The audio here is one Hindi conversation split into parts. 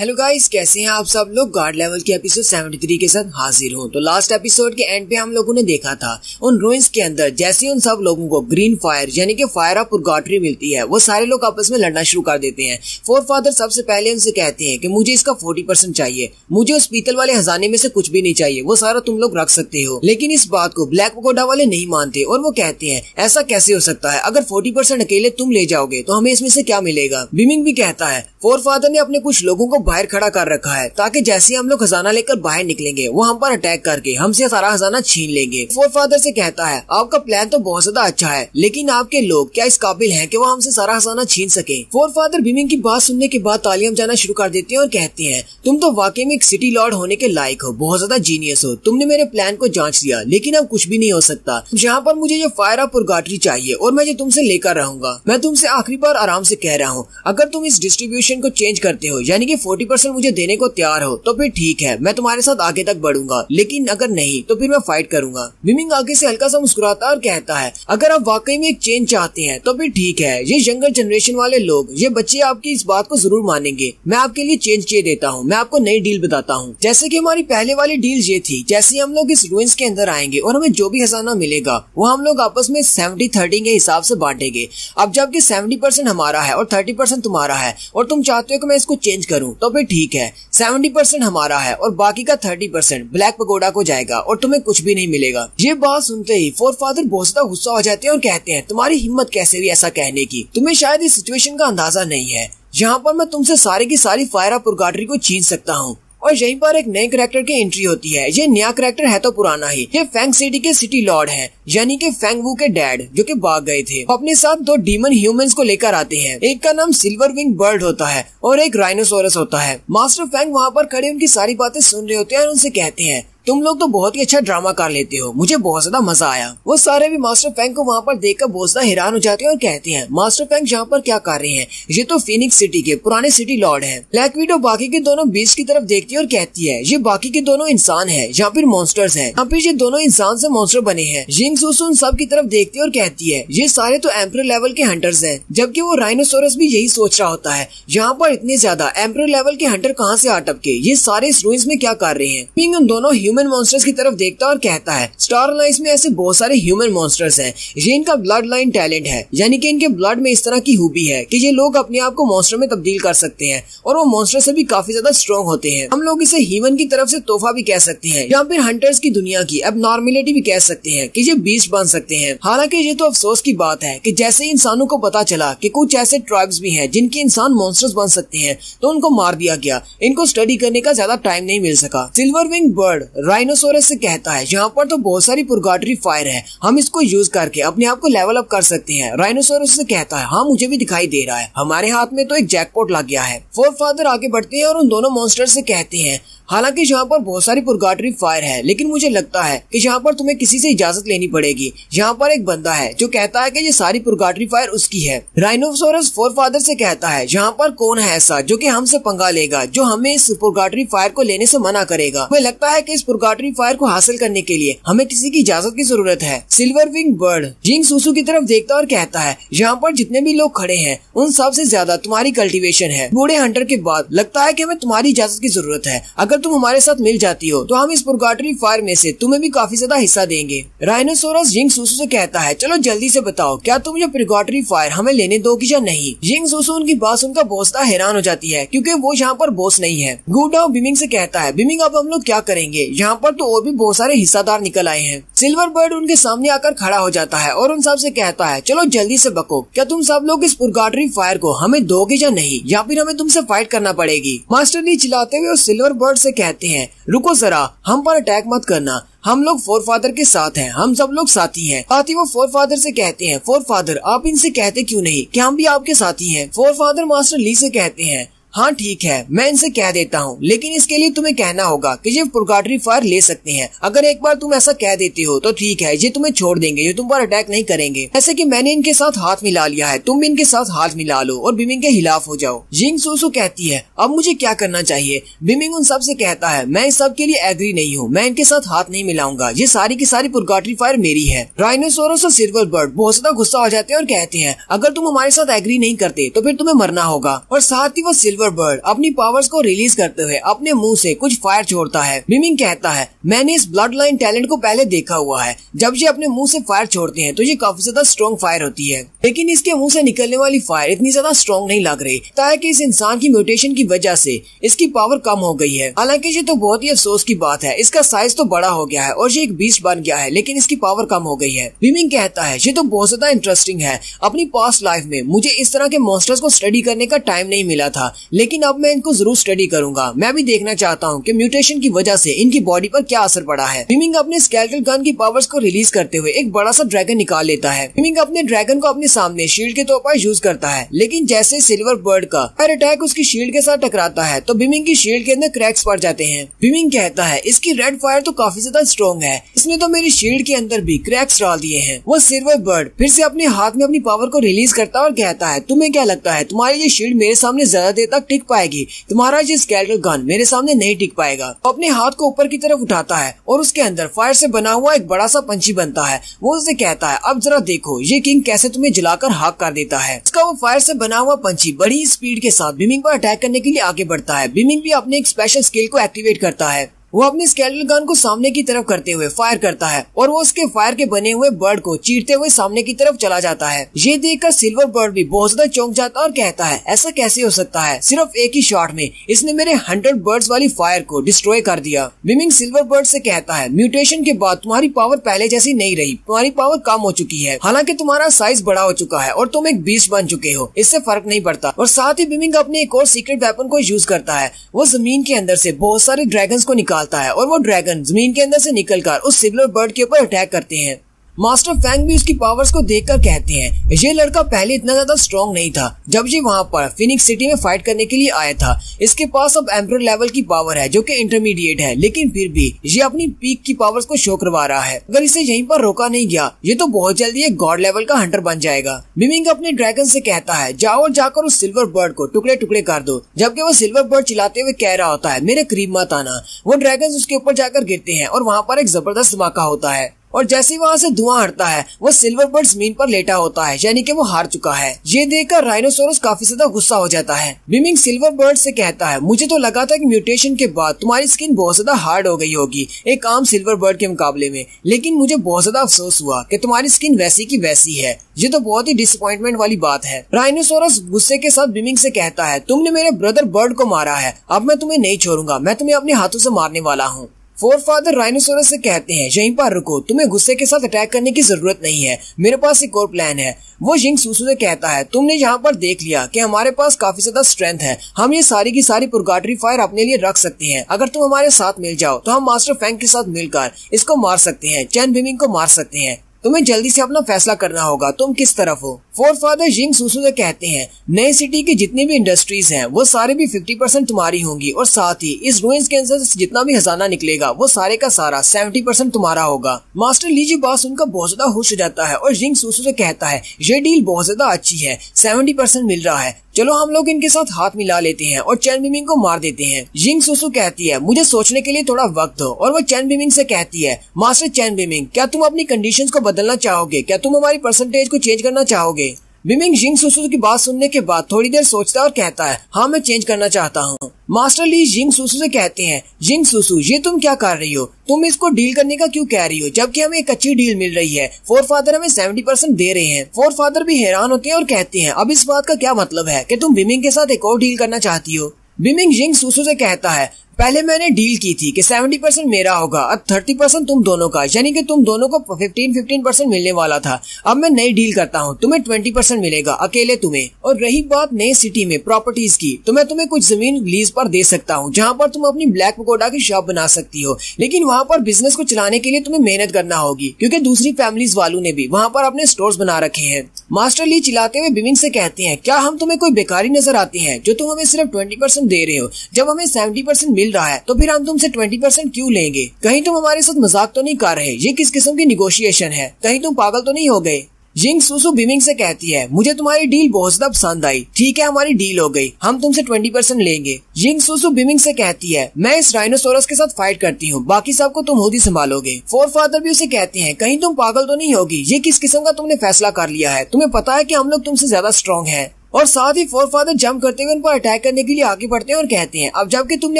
हेलो गाइस, कैसे हैं आप सब लोग। गार्ड लेवल के एपिसोड 73 के साथ हाजिर हूं। तो लास्ट एपिसोड के एंड पे हम लोगों ने देखा था उन रूइंस के अंदर जैसे उन सब लोगों को ग्रीन फायर यानी कि फायर ऑफ पुरगाटरी मिलती है, वो सारे लोग आपस में लड़ना शुरू कर देते हैं। फोर फादर सबसे पहले उनसे कहते हैं कि मुझे इसका 40% चाहिए, मुझे उस पीतल वाले खजाने में से कुछ भी नहीं चाहिए, वो सारा तुम लोग रख सकते हो। लेकिन इस बात को ब्लैक पगोडा वाले नहीं मानते और वो कहते हैं ऐसा कैसे हो सकता है, अगर 40% अकेले तुम ले जाओगे तो हमें इसमें से क्या मिलेगा। बिमिंग भी कहता है फोर फादर ने अपने कुछ लोगों को बाहर खड़ा कर रखा है ताकि जैसे हम लोग खजाना लेकर बाहर निकलेंगे वो हम पर अटैक करके हमसे सारा खजाना छीन लेंगे। फोर फादर से कहता है आपका प्लान तो बहुत ज्यादा अच्छा है, लेकिन आपके लोग क्या इस काबिल हैं कि वो हमसे सारा खजाना छीन सके। फोर फादर बिमिंग की बात सुनने के बाद तालियां बजाना शुरू कर देते हैं और कहते हैं तुम तो वाकई में एक सिटी लॉर्ड होने के लायक हो, बहुत ज्यादा जीनियस हो, तुमने मेरे प्लान को जांच लिया, लेकिन अब कुछ भी नहीं हो सकता। यहाँ पर मुझे जो फायर ऑफ पुरगाटरी चाहिए और मैं जो तुमसे लेकर रहूंगा, मैं तुमसे आखिरी बार आराम से कह रहा हूँ, अगर तुम इस डिस्ट्रीब्यूशन को चेंज करते हो यानी कि 40% मुझे देने को तैयार हो तो फिर ठीक है, मैं तुम्हारे साथ आगे तक बढ़ूंगा, लेकिन अगर नहीं तो फिर मैं फाइट करूंगा। बिमिंग आगे से हल्का सा मुस्कुराता और कहता है अगर आप वाकई में एक चेंज चाहते हैं तो फिर ठीक है, ये यंगर जनरेशन वाले लोग, ये बच्चे आपकी इस बात को जरूर मानेंगे। मैं आपके लिए चेंज चाहिए देता हूँ, मैं आपको नई डील बताता हूँ। जैसे कि हमारी पहले वाली डील ये थी, जैसे हम लोग इस रूइंस के अंदर आएंगे और हमें जो भी खजाना मिलेगा वो हम लोग आपस में 70-30 के हिसाब से बांटेंगे। अब जबकि 70% हमारा है और 30% तुम्हारा है और तुम चाहते हो कि मैं इसको चेंज करूँ तो फिर ठीक है, 70% हमारा है और बाकी का 30% ब्लैक पगोडा को जाएगा और तुम्हें कुछ भी नहीं मिलेगा। ये बात सुनते ही फोर फादर बहुत ज्यादा गुस्सा हो जाते हैं और कहते हैं तुम्हारी हिम्मत कैसे हुई ऐसा कहने की, तुम्हें शायद इस सिचुएशन का अंदाजा नहीं है, यहाँ पर मैं तुमसे सारी की सारी फायर ऑफ पुरगाटरी को छीन सकता हूँ। और यहीं पर एक नए कैरेक्टर की एंट्री होती है। ये नया कैरेक्टर है तो पुराना ही, ये फैंग सिटी के सिटी लॉर्ड हैं, यानी कि फैंग वू के डैड जो कि भाग गए थे। अपने साथ दो डीमन ह्यूमंस को लेकर आते हैं, एक का नाम सिल्वर विंग बर्ड होता है और एक राइनोसोरस होता है। मास्टर फैंग वहाँ पर खड़े उनकी सारी बातें सुन रहे होते हैं और उनसे कहते हैं तुम लोग तो बहुत ही अच्छा ड्रामा कर लेते हो, मुझे बहुत ज्यादा मजा आया। वो सारे भी मास्टर फैंग को वहाँ पर देखकर बहुत ज्यादा हैरान हो जाते हैं और कहते हैं मास्टर फैंग यहाँ पर क्या कर रहे हैं, ये तो फीनिक्स सिटी के पुराने सिटी लॉर्ड हैं। ब्लैक विडो बाकी के दोनों बीस्ट की तरफ देखती है और कहती है ये बाकी के दोनों इंसान है या फिर मॉन्स्टर्स हैं, या फिर ये दोनों इंसान से मॉन्स्टर बने हैं। जिंग सुसुन सब की तरफ देखती है और कहती है ये सारे तो एम्परर लेवल के हंटर्स हैं, जबकि वो राइनोसोरस भी यही सोच रहा होता है, यहाँ पर इतने ज्यादा एम्परर लेवल के हंटर कहाँ से आ टपके, ये सारे इस रूइंस में क्या कर रहे हैं। पिंग उन दोनों ह्यूमन मॉन्स्टर्स की तरफ देखता और कहता है स्टार लाइन्स में ऐसे बहुत सारे ह्यूमन मॉन्स्टर्स हैं, ये इनका ब्लड लाइन टैलेंट है, यानी कि इनके ब्लड में इस तरह की खूबी है कि ये लोग अपने आप को मॉन्स्टर में तब्दील कर सकते हैं और वो मॉन्स्टर से भी काफी ज्यादा स्ट्रॉन्ग होते हैं। हम लोग इसे ह्यूमन की तरफ से तोहफा भी कह सकते हैं या फिर हंटर्स की दुनिया की एबनॉर्मेलिटी भी कह सकते हैं कि ये बीस्ट बन सकते हैं। हालांकि ये तो अफसोस की बात है कि जैसे इंसानों को पता चला कि कुछ ऐसे ट्राइब्स भी हैं जिनके इंसान मॉन्स्टर्स बन सकते हैं तो उनको मार दिया गया, इनको स्टडी करने का ज्यादा टाइम नहीं मिल सका। सिल्वर विंग बर्ड राइनोसोरस से कहता है यहाँ पर तो बहुत सारी पुरगाटरी फायर है, हम इसको यूज करके अपने आप को लेवल अप कर सकते हैं। राइनोसोरस से कहता है हाँ मुझे भी दिखाई दे रहा है, हमारे हाथ में तो एक जैकपॉट लग गया है। फोर फादर आगे बढ़ते हैं और उन दोनों मॉन्स्टर से कहते हैं हालांकि यहाँ पर बहुत सारी पुरगाटरी फायर है, लेकिन मुझे लगता है कि यहाँ पर तुम्हें किसी से इजाजत लेनी पड़ेगी। यहाँ पर एक बंदा है जो कहता है कि ये सारी पुरगाटरी फायर उसकी है। राइनोसोरस फोर फादर से कहता है यहाँ पर कौन है ऐसा जो कि हमसे पंगा लेगा, जो हमें इस पुरगाटरी फायर को लेने से मना करेगा। मुझे लगता है कि इस पुरगाटरी फायर को हासिल करने के लिए हमें किसी की इजाजत की जरूरत है। सिल्वर विंग बर्ड जिंग सुसु की तरफ देखता और कहता है यहाँ पर जितने भी लोग खड़े हैं उन सबसे ज्यादा तुम्हारी कल्टीवेशन है, बूढ़े हंटर के बाद लगता है कि हमें तुम्हारी इजाजत की जरूरत है। अगर तुम हमारे साथ मिल जाती हो तो हम इस पुरगाटरी फायर में से तुम्हें भी काफी ज्यादा हिस्सा देंगे। राइनोसोरस जिंग सुसु से कहता है चलो जल्दी से बताओ क्या तुम ये पुरगाटरी फायर हमें लेने दोगी या नहीं। जिंग सुसु उनकी बात सुनकर बहुत ज्यादा हैरान हो जाती है क्योंकि वो यहाँ पर बॉस नहीं है। गुडाओ बिमिंग से कहता है बिमिंग अब हम लोग क्या करेंगे, यहाँ पर तो और भी बहुत सारे हिस्सेदार निकल आए हैं। सिल्वर बर्ड उनके सामने आकर खड़ा हो जाता है और उन सब से कहता है चलो जल्दी से बको, क्या तुम सब लोग इस पुरगाटरी फायर को हमें दोगे या नहीं, या फिर हमें तुमसे फाइट करना पड़ेगी। मास्टर ली चिल्लाते हुए उस सिल्वर बर्ड से कहते हैं रुको जरा, हम पर अटैक मत करना, हम लोग फोर फादर के साथ हैं, हम सब लोग साथी हैं। साथ ही वो फोर फादर से कहते हैं फोर फादर आप इनसे कहते क्यों नहीं कि हम भी आपके साथी हैं। फोर फादर मास्टर ली से कहते हैं हाँ ठीक है, मैं इनसे कह देता हूँ, लेकिन इसके लिए तुम्हें कहना होगा कि ये पुरगाटरी फायर ले सकते हैं। अगर एक बार तुम ऐसा कह देती हो तो ठीक है, ये तुम्हें छोड़ देंगे, ये तुम पर अटैक नहीं करेंगे। ऐसे कि मैंने इनके साथ हाथ मिला लिया है, तुम भी इनके साथ हाथ मिला लो और बिमिंग के खिलाफ हो जाओ। जिंग सुसु कहती है अब मुझे क्या करना चाहिए। बिमिंग उन सब से कहता है मैं इस सब के लिए एग्री नहीं हूँ, मैं इनके साथ हाथ नहीं मिलाऊंगा, ये सारी की सारी पुरगाटरी फायर मेरी है। राइनोसोरस और सिल्वर बर्ड बहुत ज्यादा गुस्सा हो जाते हैं और कहते हैं अगर तुम हमारे साथ एग्री नहीं करते तो फिर तुम्हें मरना होगा। और साथ ही वो सिल्वर सिल्वर बर्ड अपनी पावर्स को रिलीज करते हुए अपने मुंह से कुछ फायर छोड़ता है। बिमिंग कहता है, मैंने इस ब्लड लाइन टैलेंट को पहले देखा हुआ है। जब ये अपने मुंह से फायर छोड़ते हैं तो ये काफी ज्यादा स्ट्रॉन्ग फायर होती है, लेकिन इसके मुंह से निकलने वाली फायर इतनी ज्यादा स्ट्रॉन्ग नहीं लग रही, ताकि इस इंसान की म्यूटेशन की वजह से इसकी पावर कम हो गई है। हालांकि ये तो बहुत ही अफसोस की बात है, इसका साइज तो बड़ा हो गया है और ये एक बीस्ट बन गया है, लेकिन इसकी पावर कम हो गई है। बिमिंग कहता है, ये तो बहुत ज्यादा इंटरेस्टिंग है। अपनी पास्ट लाइफ में मुझे इस तरह के मॉन्स्टर्स को स्टडी करने का टाइम नहीं मिला था, लेकिन अब मैं इनको जरूर स्टडी करूंगा। मैं भी देखना चाहता हूँ कि म्यूटेशन की वजह से इनकी बॉडी पर क्या असर पड़ा है। बिमिंग अपने स्केलेटल गन की पावर्स को रिलीज करते हुए एक बड़ा सा ड्रैगन निकाल लेता है। बिमिंग अपने ड्रैगन को अपने सामने शील्ड के तौर पर यूज करता है, लेकिन जैसे सिल्वर बर्ड का फायर अटैक उसकी शील्ड के साथ टकराता है तो बिमिंग की शील्ड के अंदर क्रैक्स पड़ जाते हैं। बिमिंग कहता है, इसकी रेड फायर तो काफी ज्यादा स्ट्रॉन्ग है, इसने तो मेरी शील्ड के अंदर भी क्रैक्स डाल दिए हैं। वो सिल्वर बर्ड फिर से अपने हाथ में अपनी पावर को रिलीज करता है और कहता है, तुम्हें क्या लगता है तुम्हारी ये शील्ड मेरे सामने ज्यादा देर तक टिक पाएगी? तुम्हारा ये स्केलेटल गन मेरे सामने नहीं टिक पाएगा। तो अपने हाथ को ऊपर की तरफ उठाता है और उसके अंदर फायर से बना हुआ एक बड़ा सा पंछी बनता है। वो उसे कहता है, अब जरा देखो ये किंग कैसे तुम्हें जलाकर हाक कर देता है। इसका वो फायर से बना हुआ पंछी बड़ी स्पीड के साथ बिमिंग पर अटैक करने के लिए आगे बढ़ता है। बिमिंग भी अपने एक स्पेशल स्किल को एक्टिवेट करता है। वो अपने स्केलेटल गन को सामने की तरफ करते हुए फायर करता है और वो उसके फायर के बने हुए बर्ड को चीरते हुए सामने की तरफ चला जाता है। ये देखकर सिल्वर बर्ड भी बहुत ज्यादा चौंक जाता है और कहता है, ऐसा कैसे हो सकता है? सिर्फ एक ही शॉट में इसने मेरे 100 बर्ड्स वाली फायर को डिस्ट्रॉय कर दिया। बिमिंग सिल्वर बर्ड से कहता है, म्यूटेशन के बाद तुम्हारी पावर पहले जैसी नहीं रही, तुम्हारी पावर कम हो चुकी है। हालांकि तुम्हारा साइज बड़ा हो चुका है और तुम एक बीस्ट बन चुके हो, इससे फर्क नहीं पड़ता। और साथ ही बिमिंग अपने एक और सीक्रेट वेपन को यूज करता है। वो जमीन के अंदर से बहुत सारे ड्रैगन्स को निकालता है और वो ड्रैगन जमीन के अंदर से निकलकर उस सिल्वर बर्ड के ऊपर अटैक करते हैं। मास्टर फैंग भी उसकी पावर्स को देखकर कहते हैं, ये लड़का पहले इतना ज्यादा स्ट्रॉन्ग नहीं था जब ये वहाँ पर फिनिक्स सिटी में फाइट करने के लिए आया था। इसके पास अब एम्परर लेवल की पावर है जो कि इंटरमीडिएट है, लेकिन फिर भी ये अपनी पीक की पावर्स को शो करवा रहा है। अगर इसे यहीं पर रोका नहीं गया ये तो बहुत जल्दी एक गॉड लेवल का हंटर बन जाएगा। बिमिंग अपने ड्रैगन से कहता है, जाओ और जाकर उस सिल्वर बर्ड को टुकड़े टुकड़े कर दो। जबकि वो सिल्वर बर्ड चिल्लाते हुए कह रहा होता है, मेरे करीब मत आना। वो ड्रैगन उसके ऊपर जाकर गिरते हैं और वहाँ पर एक जबरदस्त धमाका होता है और जैसे ही वहाँ से धुआं हटता है वो सिल्वर बर्ड जमीन पर लेटा होता है, यानी कि वो हार चुका है। ये देखकर राइनोसोरस काफी ज्यादा गुस्सा हो जाता है। बिमिंग सिल्वर बर्ड से कहता है, मुझे तो लगा था कि म्यूटेशन के बाद तुम्हारी स्किन बहुत ज्यादा हार्ड हो गई होगी एक आम सिल्वर बर्ड के मुकाबले में, लेकिन मुझे बहुत ज्यादा अफसोस हुआ कि तुम्हारी स्किन वैसी की वैसी है। ये तो बहुत ही डिसअपॉइंटमेंट वाली बात है। राइनोसोरस गुस्से के साथ बिमिंग से कहता है, तुमने मेरे ब्रदर बर्ड को मारा है, अब मैं तुम्हें नहीं छोड़ूंगा, मैं तुम्हें अपने हाथों से मारने वाला हूँ। फोरफादर राइनोसोरस से कहते हैं, यहीं पर रुको, तुम्हें गुस्से के साथ अटैक करने की जरूरत नहीं है, मेरे पास एक और प्लान है। वो जिंग सुसु से कहता है, तुमने यहाँ पर देख लिया कि हमारे पास काफी ज्यादा स्ट्रेंथ है, हम ये सारी की सारी पुरगाटरी फायर अपने लिए रख सकते हैं। अगर तुम हमारे साथ मिल जाओ तो हम मास्टर फैंग के साथ मिलकर इसको मार सकते हैं, चैन बिमिंग को मार सकते हैं। तुम्हें जल्दी से अपना फैसला करना होगा, तुम किस तरफ हो। फोरफादर जिंग सुसु से कहते हैं, नए सिटी की जितनी भी इंडस्ट्रीज हैं वो सारे भी 50% तुम्हारी होंगी और साथ ही इस रूइंस के अंदर से जितना भी खजाना निकलेगा वो सारे का सारा 70% तुम्हारा होगा। मास्टर ली जी बात सुनकर बहुत ज्यादा खुश हो जाता है और जिंग सुसु से कहता है, ये डील बहुत ज्यादा अच्छी है, 70% मिल रहा है, चलो हम लोग इनके साथ हाथ मिला लेते हैं और चैन बिमिंग को मार देते हैं। जिंग सुसु कहती है, मुझे सोचने के लिए थोड़ा वक्त दो, और वो चैन बिमिंग से कहती है, मास्टर चैन बिमिंग, क्या तुम अपनी कंडीशंस को बदलना चाहोगे? क्या तुम हमारी परसेंटेज को चेंज करना चाहोगे? बिमिंग जिंग सुसु की बात सुनने के बाद थोड़ी देर सोचता है और कहता है, हाँ मैं चेंज करना चाहता हूँ। मास्टर ली जिंग सुसु से कहते हैं, जिंग सुसु ये तुम क्या कर रही हो? तुम इसको डील करने का क्यों कह रही हो जबकि हमें एक अच्छी डील मिल रही है? फोरफादर हमें 70% दे रहे हैं। फोरफादर भी हैरान होते हैं और कहते हैं, अब इस बात का क्या मतलब है कि तुम बिमिंग के साथ एक और डील करना चाहती हो? बिमिंग जिंग सुसु से कहता है, पहले मैंने डील की थी कि 70% मेरा होगा और 30% तुम दोनों का, यानी कि तुम दोनों को 15% मिलने वाला था। अब मैं नई डील करता हूँ, तुम्हें 20% मिलेगा, अकेले तुम्हें। और रही बात नई सिटी में प्रॉपर्टीज की, तो मैं तुम्हें कुछ जमीन लीज पर दे सकता हूँ जहाँ पर तुम अपनी ब्लैक पकोड़ा की शॉप बना सकती हो, लेकिन वहाँ पर बिजनेस को चलाने के लिए तुम्हें मेहनत करना होगी क्योंकि दूसरी फैमिलीज वालों ने भी वहाँ पर अपने स्टोर्स बना रखे हैं। मास्टर ली चिल्लाते हुए बिमिंग से कहते हैं, क्या हम तुम्हें कोई बेकारी नजर आते हैं जो तुम हमें सिर्फ 20% दे रहे हो? जब हमें 70% मिल रहा है तो फिर हम तुमसे 20% क्यों लेंगे? कहीं तुम हमारे साथ मजाक तो नहीं कर रहे? ये किस किस्म की निगोशिएशन है? कहीं तुम पागल तो नहीं हो गए? जिंग सुसु बिमिंग से कहती है, मुझे तुम्हारी डील बहुत ज्यादा पसंद आई, ठीक है हमारी डील हो गई, हम तुमसे 20% लेंगे। जिंग सुसु बिमिंग से कहती है, मैं इस राइनोसोरस के साथ फाइट करती हूँ, बाकी सबको तुम खुद ही संभालोगे। फोरफादर भी उसे कहते हैं, कहीं तुम पागल तो नहीं होगी? ये किस किस्म का तुमने फैसला कर लिया है? तुम्हें पता है कि हम लोग तुमसे ज्यादा स्ट्रॉन्ग हैं। और साथ ही फोरफादर जंप करते हुए उन पर अटैक करने के लिए आगे बढ़ते हैं और कहते हैं अब जबकि तुमने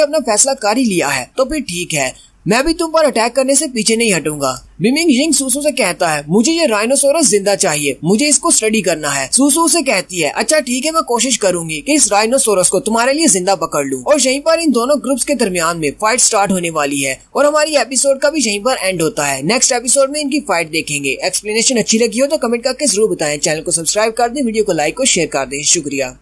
अपना फैसला कर ही लिया है तो फिर ठीक है, मैं भी तुम पर अटैक करने से पीछे नहीं हटूंगा। बिमिंग यिंग सुसु से कहता है मुझे ये राइनोसोरस जिंदा चाहिए, मुझे इसको स्टडी करना है। सुसु से कहती है अच्छा ठीक है, मैं कोशिश करूंगी कि इस राइनोसोरस को तुम्हारे लिए जिंदा पकड़ लूं। और यहीं पर इन दोनों ग्रुप्स के दरमियान में फाइट स्टार्ट होने वाली है और हमारी एपिसोड का भी यहीं पर एंड होता है। नेक्स्ट एपिसोड में इनकी फाइट देखेंगे। एक्सप्लेनेशन अच्छी लगी हो तो कमेंट करके जरूर बताएं। चैनल को सब्सक्राइब कर दें, वीडियो को लाइक और शेयर कर दें। शुक्रिया।